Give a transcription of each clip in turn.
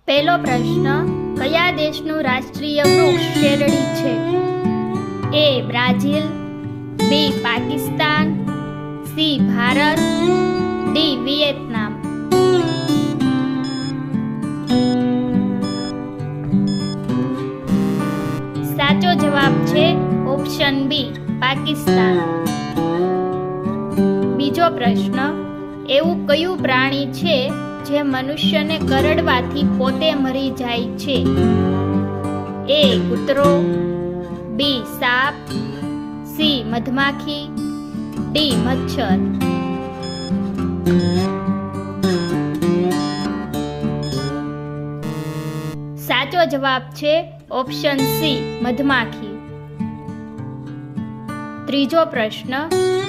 પહેલો પ્રશ્ન, કયા દેશનું રાષ્ટ્રીય વૃક્ષ શેરડી છે? A Brazil, B Pakistan, C Bharat, D Vietnam. સાચો જવાબ છે ઓપ્શન બી પાકિસ્તાન. બીજો પ્રશ્ન, એવું કયું પ્રાણી છે જે મનુષ્યને કરડવાથી પોતે મરી જાય છે? એ કૂતરો, બી સાપ, સી મધમાખી, ડી મચ્છર. સાચો જવાબ છે ઓપ્શન સી મધમાખી. ત્રીજો પ્રશ્ન,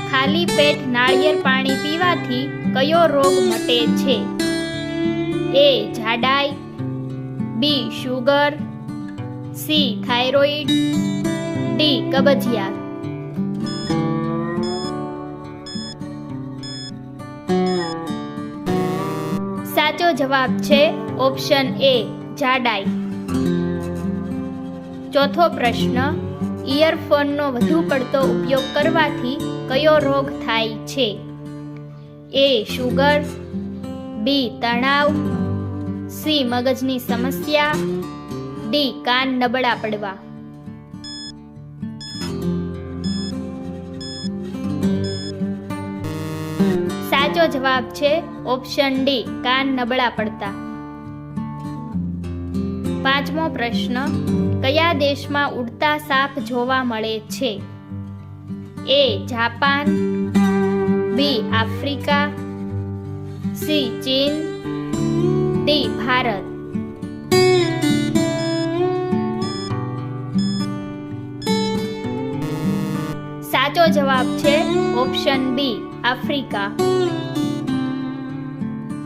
ખાલી પેટ નાળિયેર પાણી પીવાથી કયો રોગ મટે છે? એ જાડાઈ, બી શુગર, સી થાઇરોઇડ, ડી કબજિયાત. સાચો જવાબ છે ઓપ્શન એ જાડાઈ. ચોથો પ્રશ્ન, ઇયરફોનનો વધુ પડતો ઉપયોગ કરવાથી કયો રોગ થાય છે? એ શુગર, બી તણાવ, સી મગજની સમસ્યા, ડી કાન નબળા પડવા. સાચો જવાબ છે ઓપ્શન ડી કાન નબળા પડતા. પાંચમો પ્રશ્ન, કયા દેશમાં ઉડતા સાપ જોવા મળે છે? A Japan, B Africa, C ચીન, ડી ભારત. સાચો જવાબ છે ઓપ્શન બી આફ્રિકા.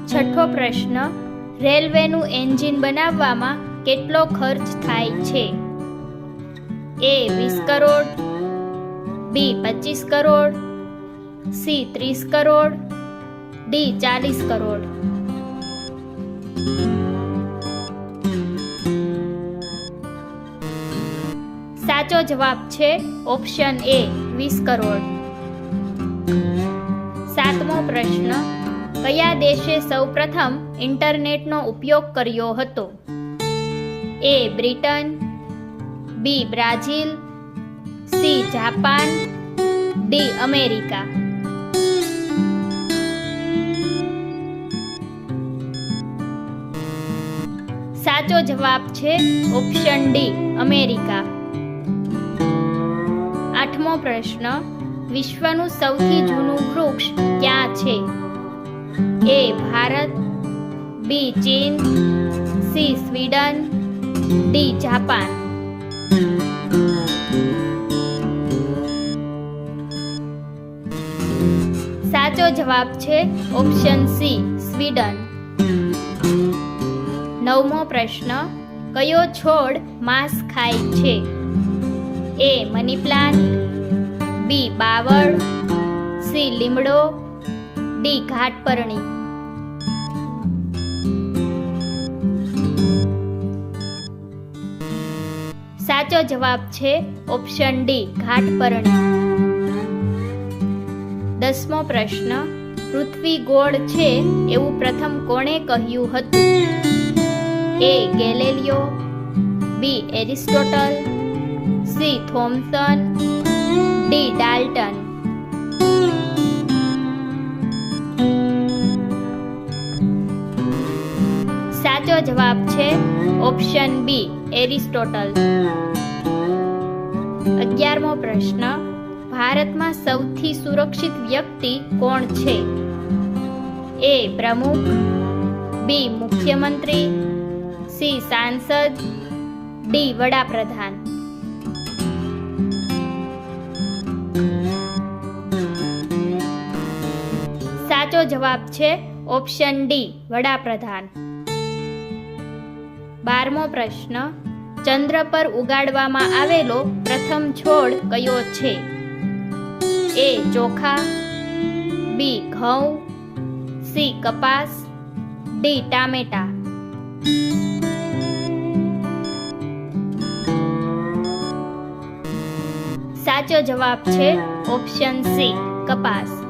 છઠ્ઠો પ્રશ્ન, રેલવેનું એન્જિન બનાવવામાં કેટલો ખર્ચ થાય છે? એ 20 કરોડ, બી 25 કરોડ, સી 30 કરોડ, ડી 40 કરોડ. સાચો જવાબ છે ઓપ્શન એ 20 કરોડ. સાતમો પ્રશ્ન, કયા દેશે સૌપ્રથમ ઇન્ટરનેટનો ઉપયોગ કર્યો હતો? A Britain, B Brazil, C Japan, D America. સાચો જવાબ છે ઓપ્શન ડી અમેરિકા. આઠમો પ્રશ્ન, વિશ્વનું સૌથી જૂનું વૃક્ષ ક્યાં છે? એ ભારત, બી ચીન, સી સ્વીડન, ડી જાપાન. સાચો જવાબ છે ઓપ્શન સી સ્વીડન. નવમો પ્રશ્ન, કયો છોડ માંસ ખાય છે? એ મની પ્લાન્ટ, બી બાવળ, સી લીમડો, ડી ઘાટપરણી. સાચો જવાબ છે ઓપ્શન ડી ઘાટપરણી. 10મો પ્રશ્ન, પૃથ્વી ગોળ છે એવું પ્રથમ કોણે કહ્યું હતું? A Galileo, B Aristotle, C Thomson, D Dalton. સાચો જવાબ છે ઓપ્શન બી એરિસ્ટોટલ. 11મો પ્રશ્ન, ભારતમાં સૌથી સુરક્ષિત વ્યક્તિ કોણ છે? એ પ્રમુખ, બી મુખ્યમંત્રી, સી સાંસદ, ડી વડાપ્રધાન. સાચો જવાબ છે ઓપ્શન ડી વડાપ્રધાન. 12મો પ્રશ્ન, ચંદ્ર પર ઉગાડવામાં આવેલો પ્રથમ છોડ કયો છે? એ ચોખા, બી ઘઉં, સી કપાસ, ડી ટામેટા. સાચો જવાબ છે ઓપ્શન સી કપાસ.